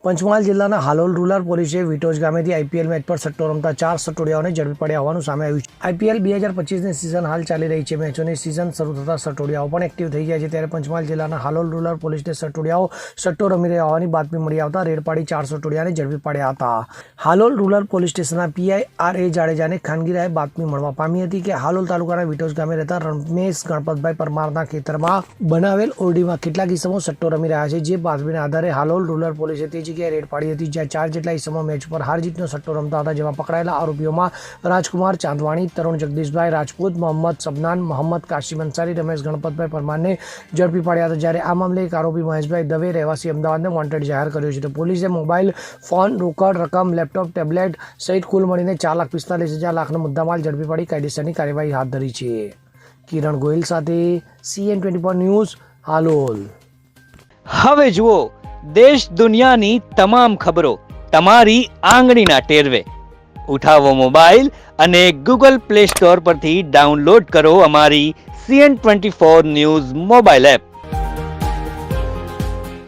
પંચમહાલ જિલ્લાના હાલોલ રૂરલ પોલીસે વિટોજ ગામેથી IPL match પર સટ્ટો રમતા 4 સટ્ટોડિયાઓને ઝડપી પડ્યા હોવાનું સામે આવ્યું છે। આઈપીએલ 2025ની સિઝન હાલ ચાલી રહી છે। મેચોની સિઝન શરૂ થતાં સટ્ટોડિયાઓ પણ એક્ટિવ થઈ ગયા છે। ત્યારે પંચમહાલ જિલ્લાના હાલોલ રૂરલ પોલીસને સટ્ટોડિયાઓ સટ્ટો રમી રહ્યા હોવાની બાતમી મળી આવતા રેડ પાડી 4 સટ્ટોડિયાને ઝડપી પાડ્યા હતા। હાલોલ રૂરલ પોલીસ સ્ટેશનના પીઆઈ આર.એ. જાડેજાને ખાનગી રાહે બાતમી મળવા પામી હતી કે હાલોલ તાલુકાના વિટોજ ગામે રહેતા રમેશ ગણપતભાઈ પરમારના ખેતરમાં બનાવેલ ઓરડીમાં કેટલાક ઇસમો સટ્ટો રમી રહ્યા છે। જે બાતમીના આધારે હાલોલ રૂરલ પોલીસે તે જગ્યાએ રેડ પાડી હતી, જ્યાં 4 જેટલા ઇસમો મેચ પર હાર જીતનો સટ્ટો રમતા હતા। જેમાં પકડાયેલા આરોપીઓમાં રાજકુમાર ચાંદવાણી, તરુણ જગદીશભાઈ રાજપૂત, મોહમ્મદ સબનાન, મોહમ્મદ કાશિમ અંસારી, રમેશ ગણપતભાઈ પરમારને ઝડપી પાડ્યા હતા। જ્યારે આ મામલે એક આરોપી મહેશભાઈ દવે રહેવાસી અમદાવાદને વોન્ટેડ જાહેર કર્યો છે। તો પોલીસે મોબાઈલ ફોન, રોકડ રકમ, લેપટોપ, ટેબ્લેટ સહિત કુલ મળીને 4,45,000 લાખનો મુદ્દામાલ ઝડપી પાડી કાયદેસરની કાર્યવાહી હાથ ધરી છે। કિરણ ગોયલ સાથે CN24 ન્યૂઝ, હાલોલ। હવે જુઓ દેશ દુનિયાની તમામ ખબરો તમારી આંગળીના ટેરવે। ઉઠાવો મોબાઈલ અને ગૂગલ પ્લે સ્ટોર પરથી ડાઉનલોડ કરો અમારી CN24 ન્યૂઝ મોબાઈલ એપ।